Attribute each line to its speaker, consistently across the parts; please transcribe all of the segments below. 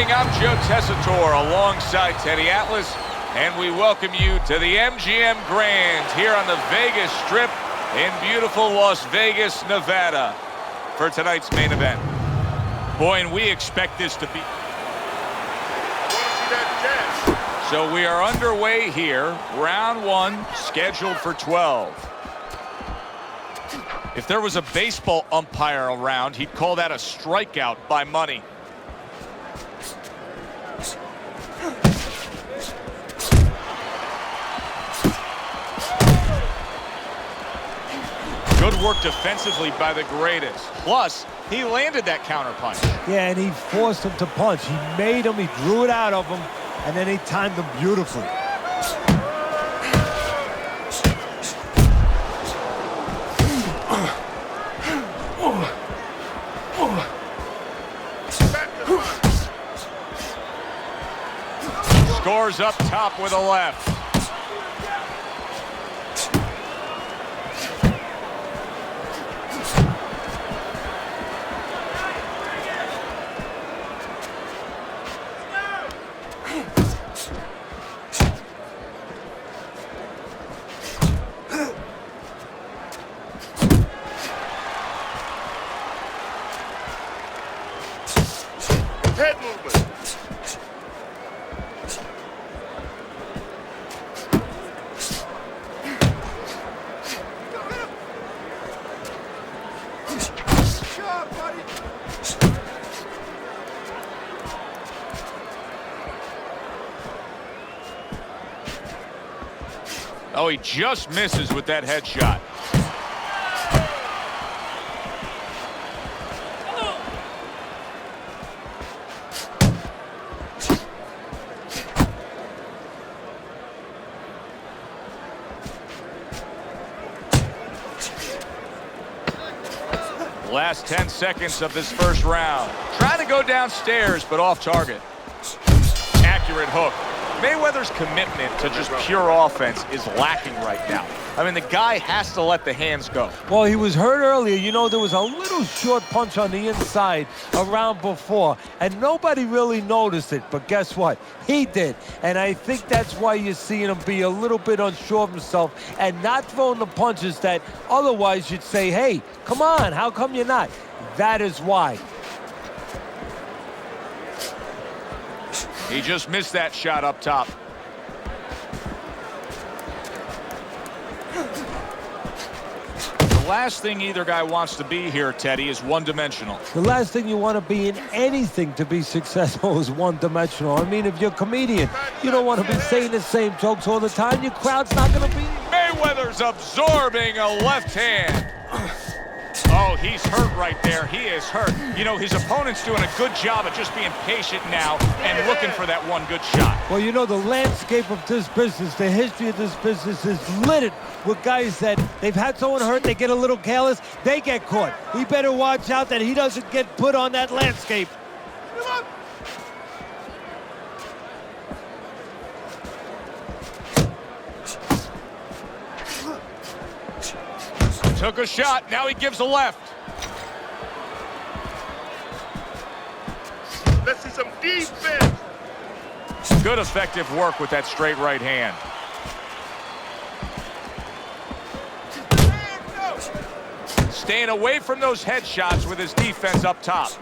Speaker 1: I'm Joe Tessitore alongside Teddy Atlas, and we welcome you to the MGM Grand here on the Vegas Strip in beautiful Las Vegas, Nevada for tonight's main event. Boy, and we expect this to be... So we are underway here, round one, scheduled for 12. If there was a baseball umpire around, he'd call that a strikeout by money. Good work defensively by the greatest. Plus, he landed that counterpunch.
Speaker 2: Yeah, and he forced him to punch. He made him, he drew it out of him, and then he timed him beautifully.
Speaker 1: Scores up top with a left.
Speaker 3: Head movement.
Speaker 1: Oh, he just misses with that headshot. Last 10 seconds of this first round. Trying to go downstairs, but off target. Accurate hook. Mayweather's commitment to just pure offense is lacking right now. I mean, the guy has to let the hands go.
Speaker 2: Well, he was hurt earlier. You know, there was a little short punch on the inside around before, and nobody really noticed it. But guess what? He did. And I think that's why you're seeing him be a little bit unsure of himself and not throwing the punches that otherwise you'd say, hey, come on, how come you're not? That is why.
Speaker 1: He just missed that shot up top. The last thing either guy wants to be here, Teddy, is one-dimensional.
Speaker 2: The last thing you want to be in anything to be successful is one-dimensional. I mean, if you're a comedian, you don't want to be saying the same jokes all the time. Your crowd's not going to be...
Speaker 1: Mayweather's absorbing a left hand. Oh, he's hurt right there. He is hurt. You know, his opponent's doing a good job of just being patient now and looking for that one good shot.
Speaker 2: Well, you know, the landscape of this business, the history of this business is littered with guys that they've had someone hurt, they get a little careless, they get caught. He better watch out that he doesn't get put on that landscape.
Speaker 1: Took a shot, now he gives a left.
Speaker 3: Let's see some defense.
Speaker 1: Good effective work with that straight right hand. Staying away from those headshots with his defense up top.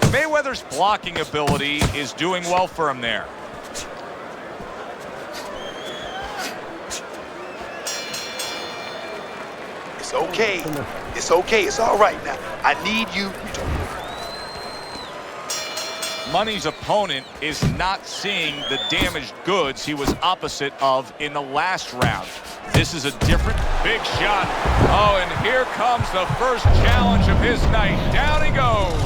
Speaker 1: Mayweather's blocking ability is doing well for him there.
Speaker 4: It's okay. It's okay. It's all right now. I need you.
Speaker 1: Money's opponent is not seeing the damaged goods he was opposite of in the last round. This is a different big shot. Oh, and here comes the first challenge of his night. Down he goes.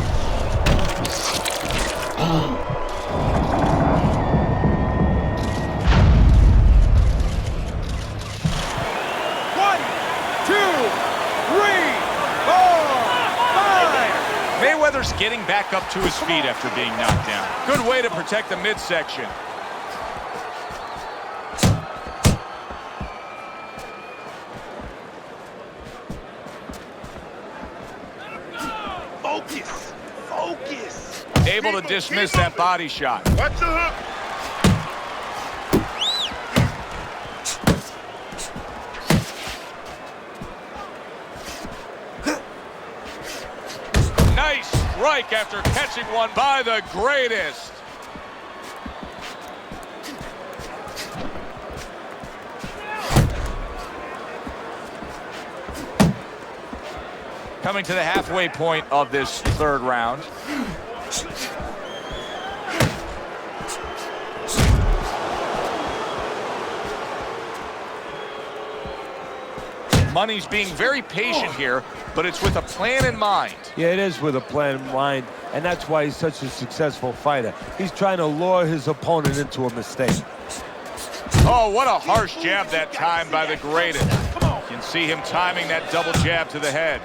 Speaker 1: Mayweather's getting back up to his feet after being knocked down. Good way to protect the midsection.
Speaker 4: Focus. Focus.
Speaker 1: Able to dismiss that body shot.
Speaker 3: Watch the hook.
Speaker 1: Nice strike after catching one by the greatest. Coming to the halfway point of this third round. Money's being very patient here, but it's with a plan in mind.
Speaker 2: Yeah, it is with a plan in mind, and that's why he's such a successful fighter. He's trying to lure his opponent into a mistake.
Speaker 1: Oh, what a harsh jab that time by the greatest. You can see him timing that double jab to the head.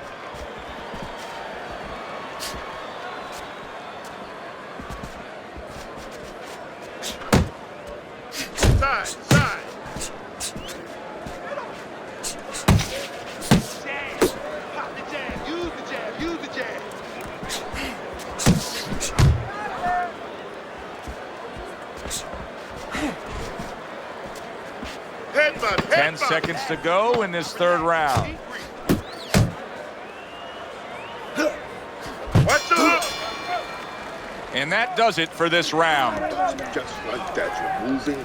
Speaker 3: Side, side.
Speaker 4: Jab. Pop the jab. Use the jab. Use the jab.
Speaker 3: Headbutt.
Speaker 1: 10 seconds to go in this third round.
Speaker 3: Watch the hook.
Speaker 1: And that does it for this round.
Speaker 3: Just like that, you're moving.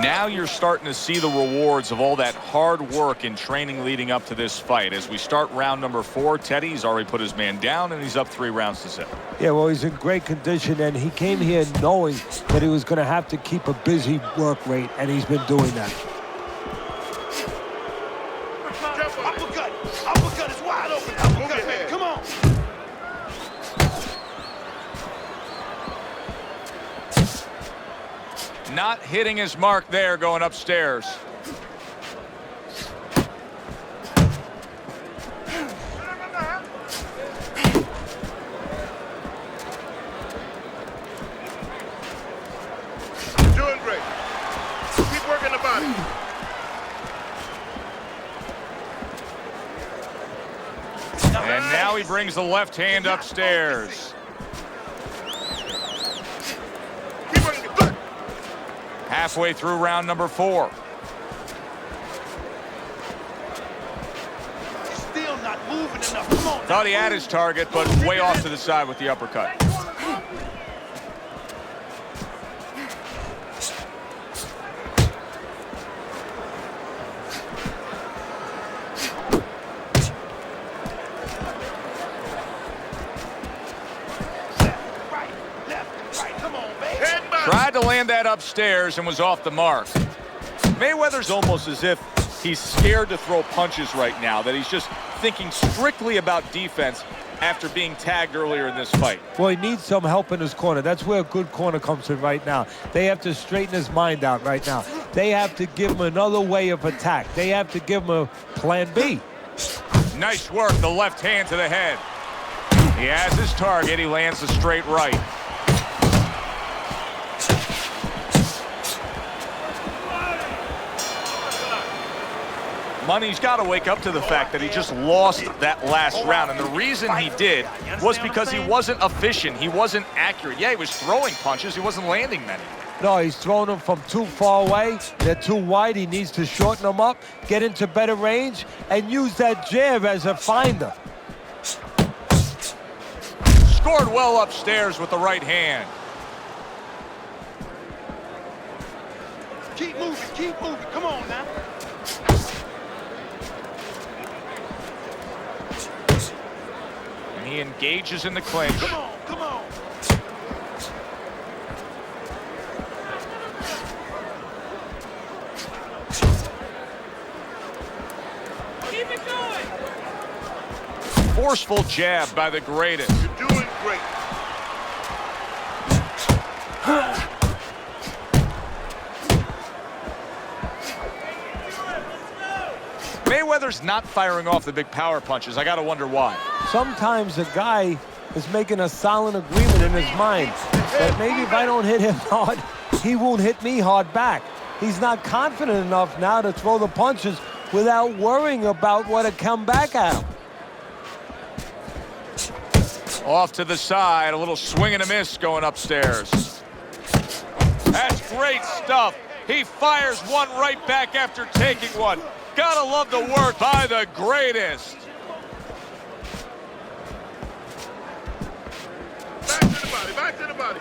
Speaker 1: Now you're starting to see the rewards of all that hard work and training leading up to this fight. As we start round number 4, Teddy's already put his man down, and he's up 3 rounds to 0.
Speaker 2: Yeah, well, he's in great condition, and he came here knowing that he was going to have to keep a busy work rate, and he's been doing that.
Speaker 4: Uppercut. Uppercut is wide open. Uppercut, baby. Come on.
Speaker 1: Not hitting his mark there going upstairs.
Speaker 3: Doing great. Keep working the body.
Speaker 1: And now he brings the left hand upstairs.
Speaker 3: Keep working the foot.
Speaker 1: Halfway through round number 4.
Speaker 4: He's still not moving enough. Come on.
Speaker 1: Thought he had his target, but way off to the side with the uppercut.
Speaker 4: Right, left, right. Come on, baby.
Speaker 3: Headbutt.
Speaker 1: Tried to land that upstairs and was off the mark. Mayweather's almost as if he's scared to throw punches right now, that he's just thinking strictly about defense after being tagged earlier in this fight.
Speaker 2: Well, he needs some help in his corner. That's where a good corner comes in right now. They have to straighten his mind out right now. They have to give him another way of attack. They have to give him a plan B.
Speaker 1: Nice work, the left hand to the head. He has his target. He lands the straight right. Money's got to wake up to the fact that he just lost that last round. And the reason he did was because he wasn't efficient. He wasn't accurate. Yeah, he was throwing punches. He wasn't landing many.
Speaker 2: No, he's throwing them from too far away. They're too wide. He needs to shorten them up, get into better range, and use that jab as a finder.
Speaker 1: Scored well upstairs with the right hand.
Speaker 4: Keep moving. Keep moving. Come on now.
Speaker 1: And he engages in the clinch.
Speaker 4: Come on. Come on.
Speaker 3: Keep it going.
Speaker 1: Forceful jab by the greatest.
Speaker 3: You're doing great.
Speaker 1: Mayweather's not firing off the big power punches. I got to wonder why.
Speaker 2: Sometimes a guy is making a silent agreement in his mind that maybe if I don't hit him hard, he won't hit me hard back. He's not confident enough now to throw the punches without worrying about what had come back at him.
Speaker 1: Off to the side, a little swing and a miss going upstairs. That's great stuff. He fires one right back after taking one. Gotta love the work by the greatest.
Speaker 3: Back to the body, back to the body.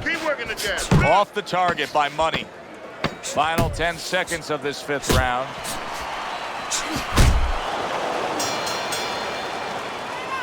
Speaker 3: Keep working the jab.
Speaker 1: Off the target by Money. Final 10 seconds of this 5th round.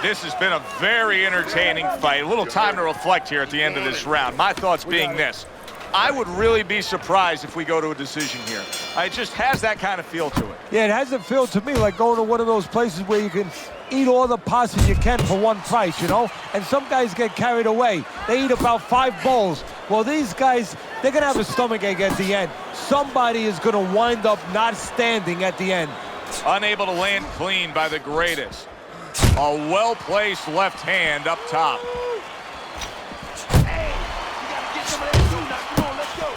Speaker 1: This has been a very entertaining fight. A little time to reflect here at the end of this round. My thoughts being this. I would really be surprised if we go to a decision here. It just has that kind of feel to it.
Speaker 2: Yeah, it has a feel to me like going to one of those places where you can eat all the pasta you can for one price, you know? And some guys get carried away. They eat about 5 bowls. Well, these guys, they're going to have a stomachache at the end. Somebody is going to wind up not standing at the end.
Speaker 1: Unable to land clean by the greatest. A well-placed left hand up top.
Speaker 4: Hey, you gotta get some of that too now. Come on, let's go.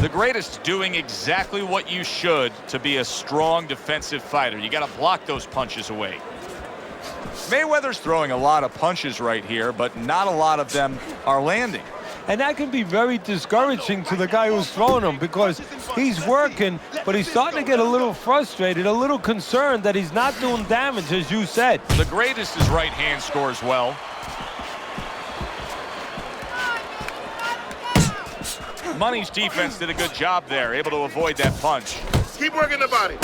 Speaker 1: The greatest doing exactly what you should to be a strong defensive fighter. You got to block those punches away. Mayweather's throwing a lot of punches right here, but not a lot of them are landing.
Speaker 2: And that can be very discouraging to the guy who's throwing them because he's working, but he's starting to get a little frustrated, a little concerned that he's not doing damage, as you said.
Speaker 1: The greatest is right hand scores well. Money's defense did a good job there, able to avoid that punch.
Speaker 3: Keep working the body.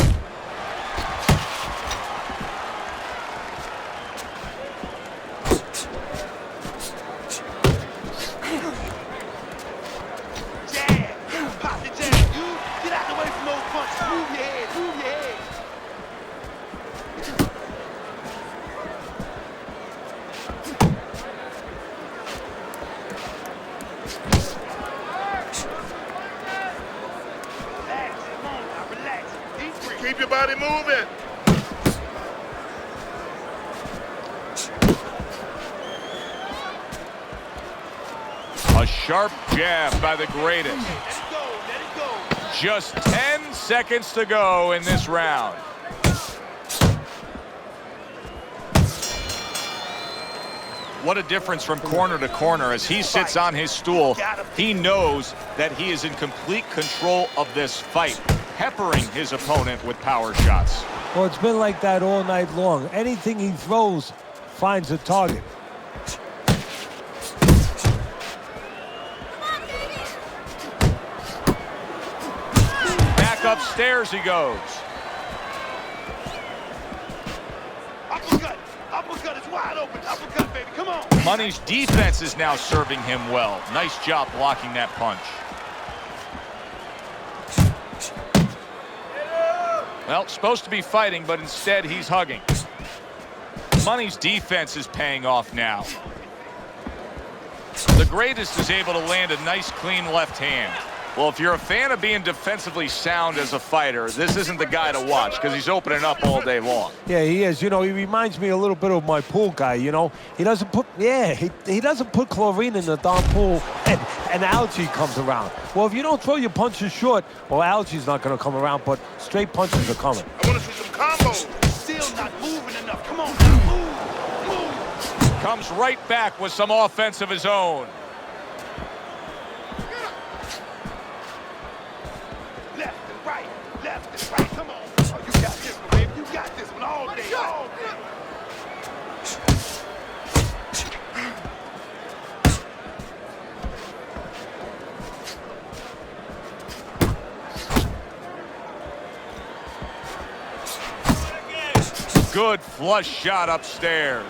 Speaker 4: Jab. Pop the jab. You get out the way from those punches. Move your head. Move your head. Relax. Come on now. Relax. Deep breath.
Speaker 3: Keep your body moving.
Speaker 1: A sharp jab by the greatest.
Speaker 4: Let it go. Let it go.
Speaker 1: Just 10 seconds to go in this round. What a difference from corner to corner as he sits on his stool. He knows that he is in complete control of this fight, peppering his opponent with power shots.
Speaker 2: Well, it's been like that all night long. Anything he throws finds a target.
Speaker 1: Back upstairs he goes.
Speaker 4: Uppercut. Uppercut is wide open. Uppercut, baby. Come on.
Speaker 1: Money's defense is now serving him well. Nice job blocking that punch. Well, supposed to be fighting, but instead he's hugging. Money's defense is paying off now. The greatest is able to land a nice, clean left hand. Well, if you're a fan of being defensively sound as a fighter, this isn't the guy to watch because he's opening up all day long.
Speaker 2: Yeah, he is. You know, he reminds me a little bit of my pool guy, you know. He doesn't put, he doesn't put chlorine in the darn pool and algae comes around. Well, if you don't throw your punches short, well, algae's not going to come around, but straight punches are coming.
Speaker 3: I want to see some combos.
Speaker 4: Still not moving enough. Come on now. Move. Move.
Speaker 1: Comes right back with some offense of his own.
Speaker 4: Left and right. Left and right. Come on. Oh, you got this one, baby. You got this one all day. All day.
Speaker 1: Good flush shot upstairs.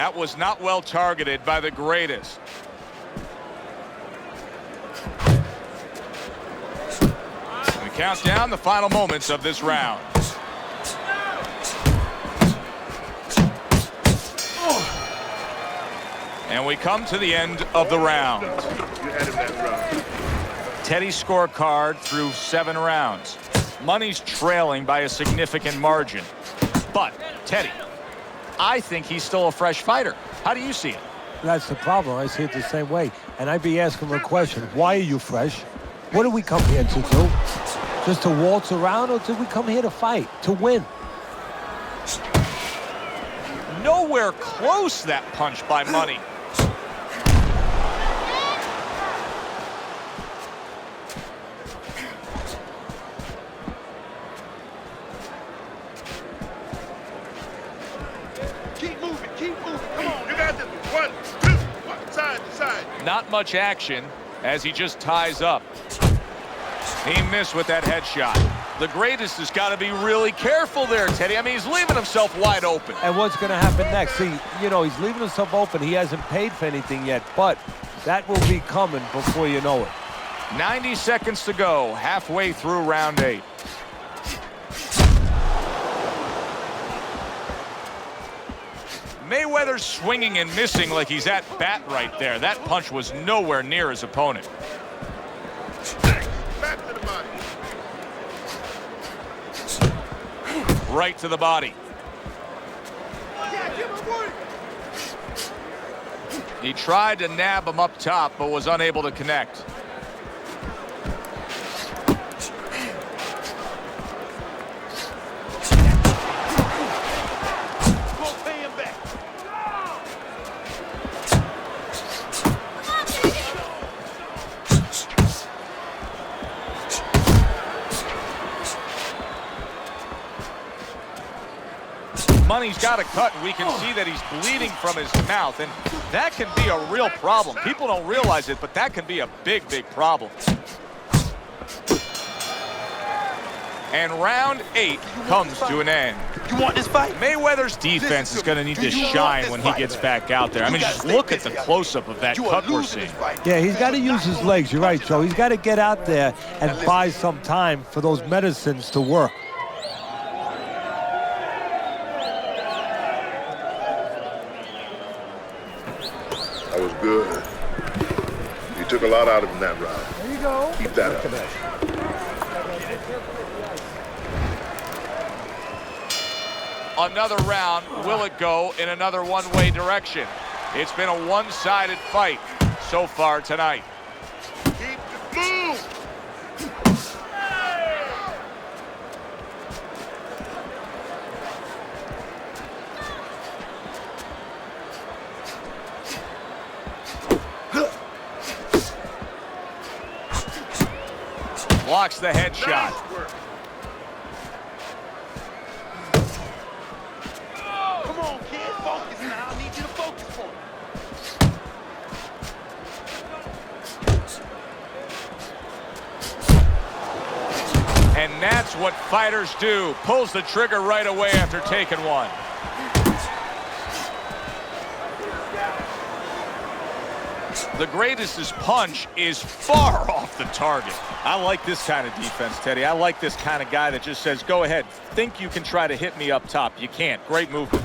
Speaker 1: That was not well targeted by the greatest. We count down the final moments of this round. And we come to the end of the round.
Speaker 3: You had him that round.
Speaker 1: Teddy's scorecard through 7 rounds. Money's trailing by a significant margin. But, Teddy, I think he's still a fresh fighter. How do you see it?
Speaker 2: That's the problem. I see it the same way. And I'd be asking him a question. Why are you fresh? What do we come here to do? Just to waltz around, or did we come here to fight, to win?
Speaker 1: Nowhere close, that punch by Money.
Speaker 3: Keep moving, come on, you got this. 1, 2, side to side.
Speaker 1: Not much action as he just ties up. He missed with that headshot. The greatest has got to be really careful there, Teddy. I mean, he's leaving himself wide open.
Speaker 2: And what's going to happen next? See, you know, he's leaving himself open. He hasn't paid for anything yet, but that will be coming before you know it.
Speaker 1: 90 seconds to go, halfway through round 8. Mayweather's swinging and missing like he's at bat right there. That punch was nowhere near his opponent.
Speaker 3: Back to the body.
Speaker 1: Right to the body. He tried to nab him up top, but was unable to connect. Money's got a cut, and we can see that he's bleeding from his mouth, and that can be a real problem. People don't realize it, but that can be a big, big problem. And round 8 comes to an end.
Speaker 4: You want this fight?
Speaker 1: Mayweather's defense is going to need to shine when he gets back out there. I mean, just look at the close-up of that cut we're seeing.
Speaker 2: Yeah, he's got to use his legs. You're right, Joe. He's got to get out there and buy some time for those medicines to work.
Speaker 3: That was good. You took a lot out of him that round.
Speaker 2: There you go.
Speaker 3: Keep that up.
Speaker 1: Another round. Will it go in another one-way direction? It's been a one-sided fight so far tonight.
Speaker 3: Keep the move.
Speaker 1: Blocks the headshot.
Speaker 3: Nice work.
Speaker 4: Come on, kid, focus now. I need you to focus for me.
Speaker 1: And that's what fighters do. Pulls the trigger right away after taking one. The greatest's punch is far off the target. I like this kind of defense, Teddy. I like this kind of guy that just says, go ahead, think you can try to hit me up top. You can't. Great movement.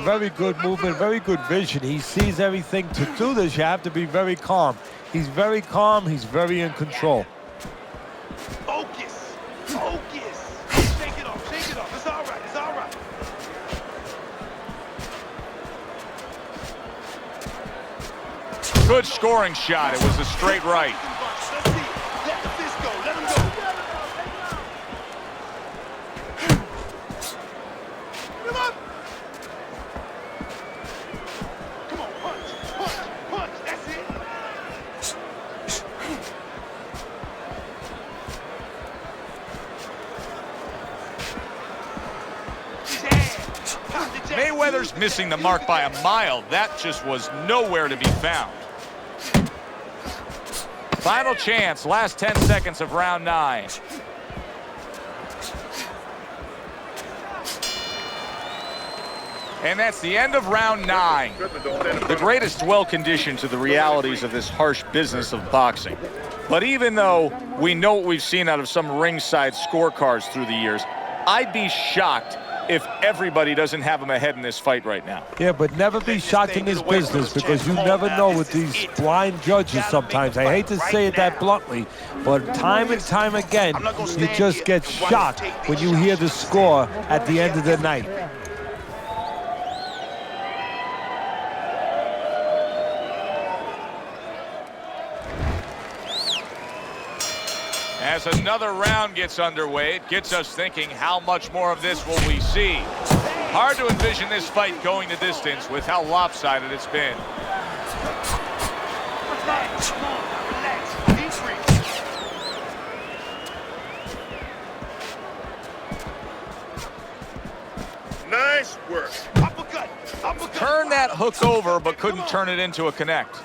Speaker 2: Very good movement, very good vision. He sees everything. To do this, you have to be very calm. He's very calm. He's very in control.
Speaker 4: Focus. Focus. Shake it off. Shake it off. It's all right. It's all right.
Speaker 1: Good scoring shot. It was a straight right.
Speaker 4: Let's see. Let the fist go. Let him go. Come on. Come on. Punch. Punch. Punch. That's it.
Speaker 1: Mayweather's missing the mark by a mile. That just was nowhere to be found. Final chance, last 10 seconds of round 9. And that's the end of round 9. The greatest well-conditioned to the realities of this harsh business of boxing. But even though we know what we've seen out of some ringside scorecards through the years, I'd be shocked if everybody doesn't have him ahead in this fight right now.
Speaker 2: Yeah, but never be shocked in this business because you never know with these blind judges sometimes. I hate to say it that bluntly, but time and time again, you just get shocked when you hear the score at the end of the night.
Speaker 1: As another round gets underway, it gets us thinking, how much more of this will we see? Hard to envision this fight going the distance with how lopsided it's been.
Speaker 3: Nice work.
Speaker 4: Uppercut.
Speaker 1: Turned that hook over, but couldn't turn it into a connect.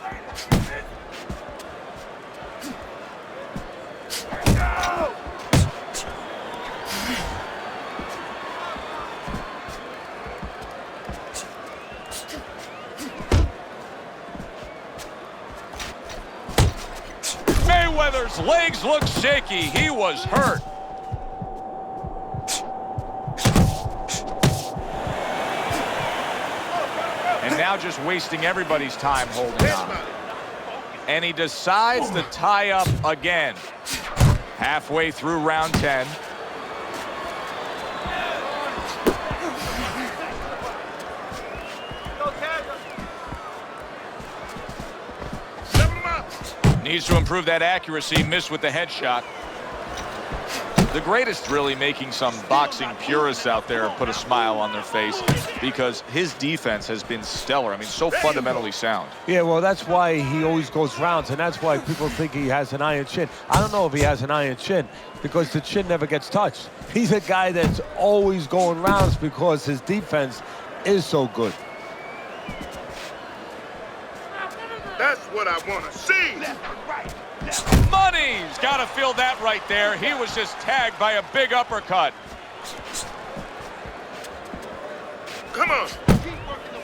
Speaker 1: Mayweather's legs look shaky. He was hurt. And now just wasting everybody's time holding on. And he decides to tie up again. Halfway through round 10. Needs to improve that accuracy. Missed with the headshot. The greatest really making some boxing purists out there put a smile on their face because his defense has been stellar. I mean, so fundamentally sound.
Speaker 2: Yeah, well, that's why he always goes rounds, and that's why people think he has an iron chin. I don't know if he has an iron chin because the chin never gets touched. He's a guy that's always going rounds because his defense is so good.
Speaker 3: That's what I want to see.
Speaker 1: Money's got to feel that right there. He was just tagged by a big uppercut.
Speaker 3: Come on.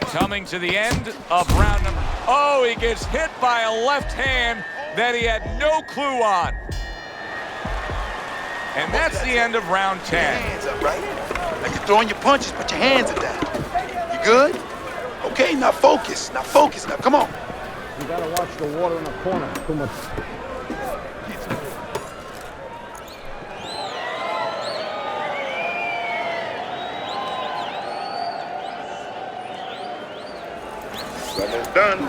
Speaker 1: Coming to the end of round number. Oh, he gets hit by a left hand that he had no clue on. And that's the end of round 10.
Speaker 5: Hands up, right? Like you're throwing your punches, but your hands are down. You good? Okay, now focus. Now focus. Now come on.
Speaker 6: You gotta watch the water in the corner. Too much.
Speaker 3: Almost done. You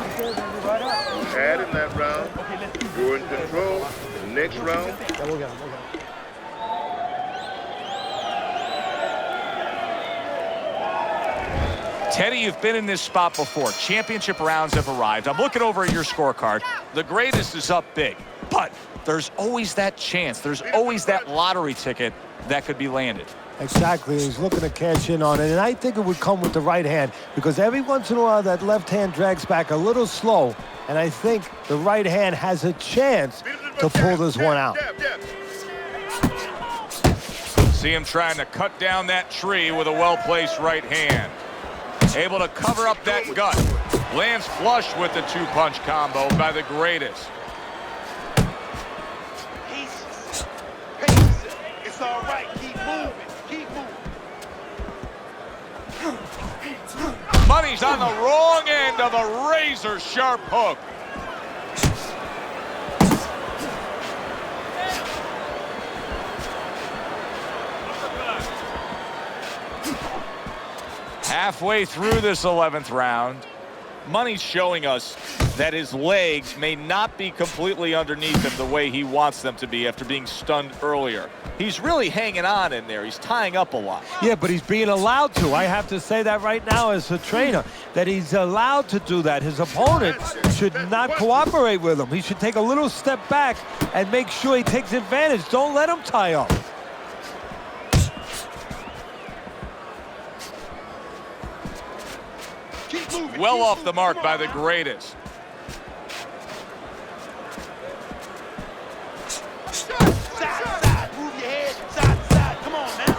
Speaker 3: had in that round. You're in control. Next round.
Speaker 6: Yeah, we'll get him.
Speaker 1: Teddy, you've been in this spot before. Championship rounds have arrived. I'm looking over at your scorecard. The greatest is up big, but there's always that chance. There's always that lottery ticket that could be landed.
Speaker 2: Exactly. He's looking to cash in on it, and I think it would come with the right hand because every once in a while that left hand drags back a little slow, and I think the right hand has a chance to pull this one out.
Speaker 1: See him trying to cut down that tree with a well-placed right hand. Able to cover up that gut. Lands flush with the two-punch combo by the greatest.
Speaker 4: It's all right. Keep moving. Keep moving.
Speaker 1: Money's on the wrong end of a razor-sharp hook. Halfway through this 11th round, Money's showing us that his legs may not be completely underneath him the way he wants them to be after being stunned earlier. He's really hanging on in there. He's tying up a lot.
Speaker 2: Yeah, but he's being allowed to. I have to say that right now as a trainer, that he's allowed to do that. His opponent should not cooperate with him. He should take a little step back and make sure he takes advantage. Don't let him tie up.
Speaker 1: Well off the mark by the greatest.
Speaker 4: Side, side. Move your head. Side, side. Come on, man.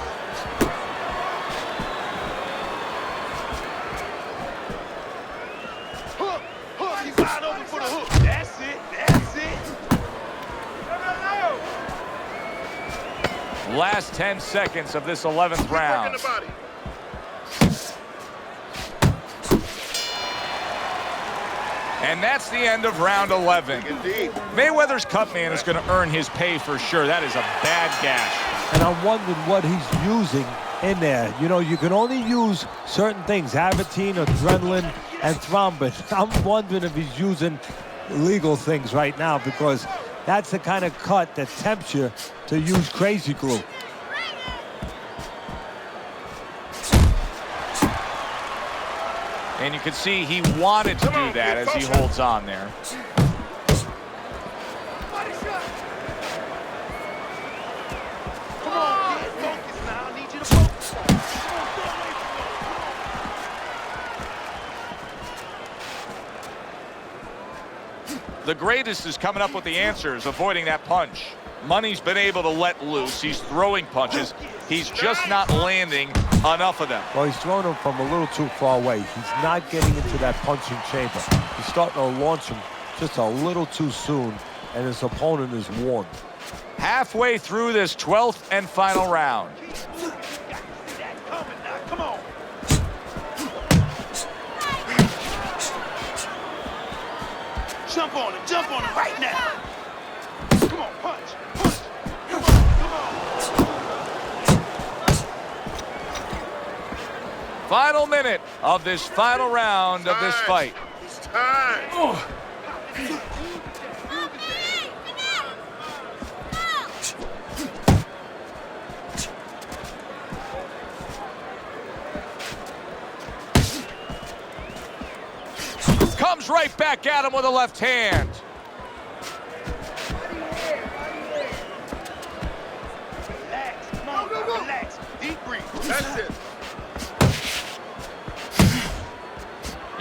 Speaker 1: Last 10 seconds of this 11th round.
Speaker 3: Working the body.
Speaker 1: And that's the end of round 11.
Speaker 3: Indeed.
Speaker 1: Mayweather's cut man is going to earn his pay for sure. That is a bad gash.
Speaker 2: And I'm wondering what he's using in there. You know, you can only use certain things, Avitine, adrenaline, and thrombin. I'm wondering if he's using illegal things right now, because that's the kind of cut that tempts you to use crazy glue.
Speaker 1: And you can see he wanted to do that as he holds on there.
Speaker 4: Come on, get focused now. I need you to focus. Come on, stay away from me.
Speaker 1: The greatest is coming up with the answers, avoiding that punch. Money's been able to let loose. He's throwing punches. He's just not landing enough of them.
Speaker 2: Well, he's throwing them from a little too far away. He's not getting into that punching chamber. He's starting to launch him just a little too soon, and his opponent is warned.
Speaker 1: Halfway through this 12th and final round.
Speaker 4: Coming now, come on. Jump on him right now. Come on, punch. Come on.
Speaker 1: Final minute of this final round of this fight.
Speaker 3: It's time.
Speaker 1: Comes right back at him with a left hand.
Speaker 4: Relax, come on, relax. Deep breath.
Speaker 3: That's it.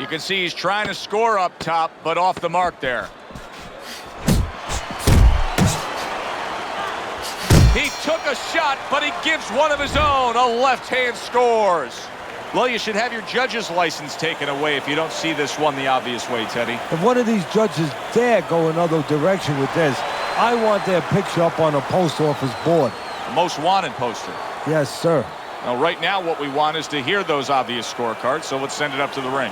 Speaker 1: You can see he's trying to score up top, but off the mark there. He took a shot, but he gives one of his own. A left hand scores. Well, you should have your judge's license taken away if you don't see this one the obvious way, Teddy.
Speaker 2: If one of these judges dare go another direction with this, I want their picture up on a post office board.
Speaker 1: The most wanted poster.
Speaker 2: Yes, sir.
Speaker 1: Now, right now, what we want is to hear those obvious scorecards, so let's send it up to the ring.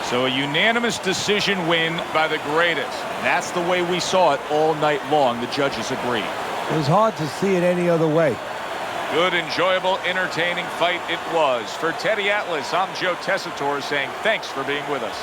Speaker 1: So a unanimous decision win by the greatest. That's the way we saw it all night long. The judges agreed.
Speaker 2: It was hard to see it any other way.
Speaker 1: Good, enjoyable, entertaining fight it was. For Teddy Atlas, I'm Joe Tessitore saying thanks for being with us.